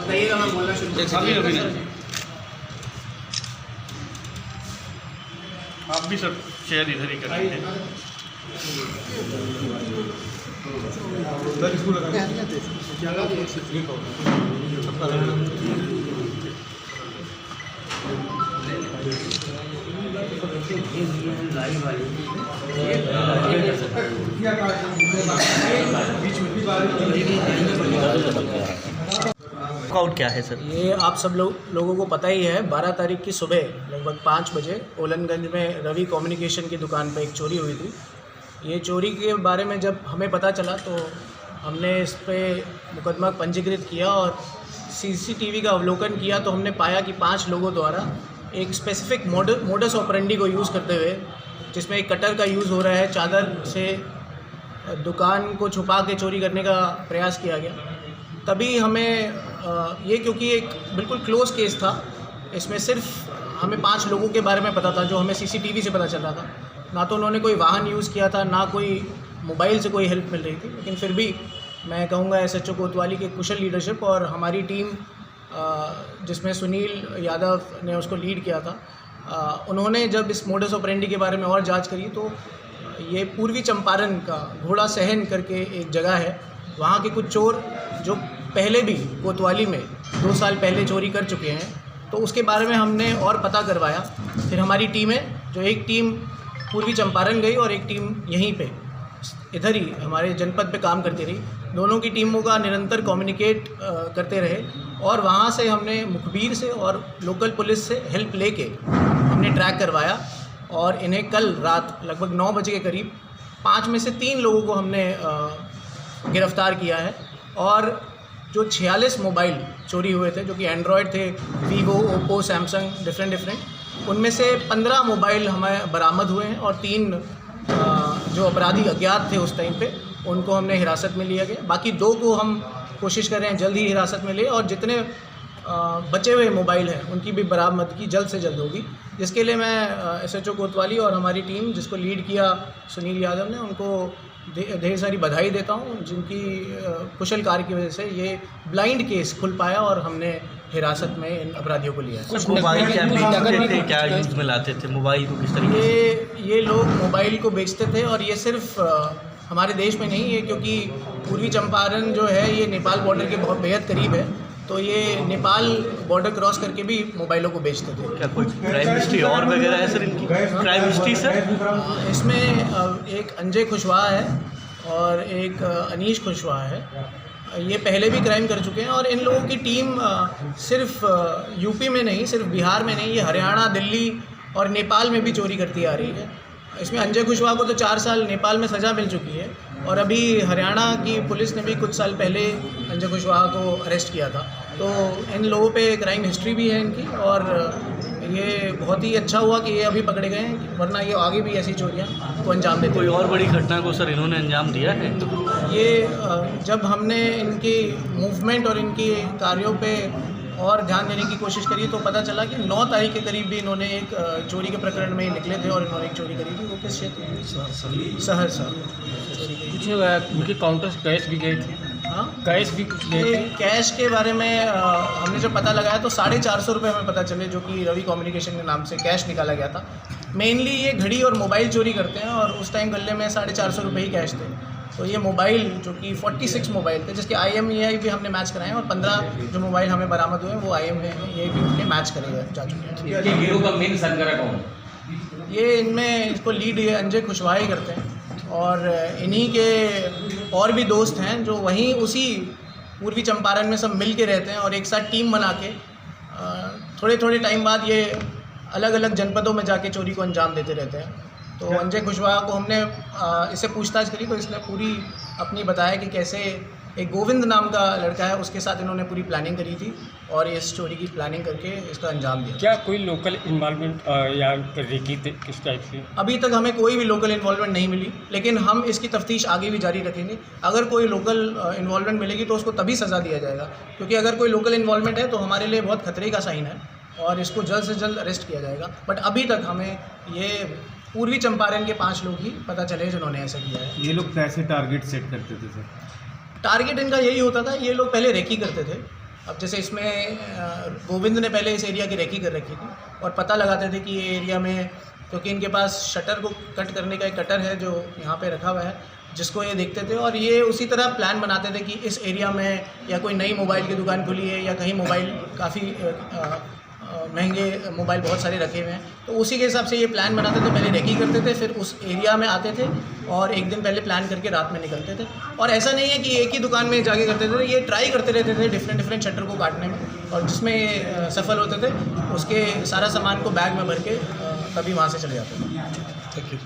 बताइएगा, मैं बोलना शुरू आप भी सब शेयर इधर ही करेंगे। आउट क्या है सर? ये आप सब लोगों को पता ही है, 12 तारीख की सुबह लगभग 5 बजे ओलनगंज में रवि कम्युनिकेशन की दुकान पर एक चोरी हुई थी। ये चोरी के बारे में जब हमें पता चला तो हमने इस पर मुकदमा पंजीकृत किया और सीसीटीवी का अवलोकन किया तो हमने पाया कि 5 लोगों द्वारा एक स्पेसिफिक मोडस ऑपरेंडी को यूज़ करते हुए, जिसमें एक कटर का यूज़ हो रहा है, चादर से दुकान को छुपा के चोरी करने का प्रयास किया गया। तभी हमें ये, क्योंकि एक बिल्कुल क्लोज़ केस था, इसमें सिर्फ हमें 5 लोगों के बारे में पता था जो हमें सीसीटीवी से पता चल रहा था। ना तो उन्होंने कोई वाहन यूज़ किया था, ना कोई मोबाइल से कोई हेल्प मिल रही थी, लेकिन फिर भी मैं कहूँगा एसएचओ कोतवाली की कुशल लीडरशिप और हमारी टीम जिसमें सुनील यादव ने उसको लीड किया था, उन्होंने जब इस मोडस ऑपरेंडी के बारे में और जांच करी तो ये पूर्वी चंपारण का घोड़ा सहन करके एक जगह है, वहाँ के कुछ चोर जो पहले भी कोतवाली में 2 साल पहले चोरी कर चुके हैं, तो उसके बारे में हमने और पता करवाया। फिर हमारी टीमें, जो एक टीम पूर्वी चंपारण गई और एक टीम यहीं पे इधर ही हमारे जनपद पे काम करती रही, दोनों की टीमों का निरंतर कम्युनिकेट करते रहे और वहाँ से हमने मुखबिर से और लोकल पुलिस से हेल्प लेके हमने ट्रैक करवाया और इन्हें कल रात लगभग 9 बजे के करीब 5 में से 3 लोगों को हमने गिरफ़्तार किया है। और जो 46 मोबाइल चोरी हुए थे, जो कि एंड्रॉयड थे, वीवो, ओप्पो, सैमसंग, डिफरेंट, उनमें से 15 मोबाइल हमें बरामद हुए हैं और 3 जो अपराधी अज्ञात थे उस टाइम पे, उनको हमने हिरासत में लिया गया। बाकी 2 को हम कोशिश कर रहे हैं जल्द ही हिरासत में ले, और जितने बचे हुए मोबाइल हैं उनकी भी बरामदगी जल्द से जल्द होगी, जिसके लिए मैं एसएचओ कोतवाली और हमारी टीम जिसको लीड किया सुनील यादव ने, उनको ढेर सारी बधाई देता हूँ, जिनकी कुशल कार्य की वजह से ये ब्लाइंड केस खुल पाया और हमने हिरासत में इन अपराधियों को लिया। कुछ मोबाइल क्या बेचते थे, क्या यूज़ में लाते थे मोबाइल को, किस तरीके से? ये लोग मोबाइल को बेचते थे और ये सिर्फ हमारे देश में नहीं है, क्योंकि पूर्वी चंपारण जो है ये नेपाल बॉर्डर के बहुत बेहद करीब है, तो ये नेपाल बॉर्डर क्रॉस करके भी मोबाइलों को बेचते थे। क्या कोई क्राइम हिस्ट्री और वगैरह है सर इनकी? क्राइम हिस्ट्री सर इसमें एक अंजय खुशवाहा है और एक अनीश खुशवाहा है, ये पहले भी क्राइम कर चुके हैं। और इन लोगों की टीम सिर्फ यूपी में नहीं, सिर्फ बिहार में नहीं, ये हरियाणा, दिल्ली और नेपाल में भी चोरी करती आ रही है। इसमें अंजय खुशवाहा को तो 4 साल नेपाल में सज़ा मिल चुकी है और अभी हरियाणा की पुलिस ने भी कुछ साल पहले अंजय खुशवाहा को अरेस्ट किया था। तो इन लोगों पे क्राइम हिस्ट्री भी है इनकी, और ये बहुत ही अच्छा हुआ कि ये अभी पकड़े गए हैं, वरना ये आगे भी ऐसी चोरियां को अंजाम देते। कोई और बड़ी घटना को सर इन्होंने अंजाम दिया है? ये जब हमने इनकी मूवमेंट और इनकी कार्यों पे और ध्यान देने की कोशिश करी तो पता चला कि 9 तारीख के करीब भी इन्होंने एक चोरी के प्रकरण में निकले थे और इन्होंने एक चोरी करी थी। वो किस क्षेत्र में? सहरसा। उनके काउंटर कैश भी गए थे। हाँ, कैश भी कुछ गए थे। कैश के बारे में हमने जब पता लगाया तो 450 रुपये हमें पता चले, जो कि रवि कम्युनिकेशन के नाम से कैश निकाला गया था। मेनली ये घड़ी और मोबाइल चोरी करते हैं और उस टाइम गले में 450 रुपये ही कैश थे। तो ये मोबाइल जो कि 46 मोबाइल थे, जिसके IMEI भी हमने मैच कराए हैं, और 15 जो मोबाइल हमें बरामद हुए हैं वो IMEI भी उनके मैच करे जा चुके हैं। गिरोह का मेन सरगना कौन? ये इनमें इसको लीड ये अंजय खुशवाहा ही करते हैं और इन्हीं के और भी दोस्त हैं जो वहीं उसी पूर्वी चंपारण में सब मिल के रहते हैं और एक साथ टीम बना के थोड़े थोड़े टाइम बाद ये अलग अलग जनपदों में जाके चोरी को अंजाम देते रहते हैं। तो अंजय खुशवाहा को हमने इससे पूछताछ करी तो इसने पूरी अपनी बताया कि कैसे एक गोविंद नाम का लड़का है, उसके साथ इन्होंने पूरी प्लानिंग करी थी और इस चोरी की प्लानिंग करके इसका अंजाम दिया। क्या कोई लोकल इन्वॉल्वमेंट या रेकी किस टाइप से? अभी तक हमें कोई भी लोकल इन्वॉल्वमेंट नहीं मिली, लेकिन हम इसकी तफ्तीश आगे भी जारी रखेंगे। अगर कोई लोकल इन्वॉल्वमेंट मिलेगी तो उसको तभी सज़ा दिया जाएगा, क्योंकि अगर कोई लोकल इन्वॉल्वमेंट है तो हमारे लिए बहुत खतरे का साइन है। और इसको जल्द से जल्द अरेस्ट किया जाएगा। बट अभी तक हमें ये पूर्वी चंपारण के 5 लोग ही पता चले जिन्होंने ऐसा किया है। ये लोग कैसे टारगेट सेट करते थे सर? टारगेट इनका यही होता था, ये लोग पहले रेकी करते थे। अब जैसे इसमें गोविंद ने पहले इस एरिया की रेकी कर रखी थी और पता लगाते थे कि ये एरिया में, क्योंकि इनके पास शटर को कट करने का एक कटर है जो यहाँ पे रखा हुआ है, जिसको ये देखते थे और ये उसी तरह प्लान बनाते थे कि इस एरिया में या कोई नई मोबाइल की दुकान खुली है या कहीं मोबाइल काफ़ी महंगे मोबाइल बहुत सारे रखे हुए हैं, तो उसी के हिसाब से ये प्लान बनाते थे। पहले रेकी करते थे, फिर उस एरिया में आते थे और एक दिन पहले प्लान करके रात में निकलते थे। और ऐसा नहीं है कि एक ही दुकान में जाके करते थे, ये ट्राई करते रहते थे डिफरेंट शटर को काटने में, और जिसमें ये सफल होते थे उसके सारा सामान को बैग में भर के तभी वहाँ से चले जाते थे। Thank you.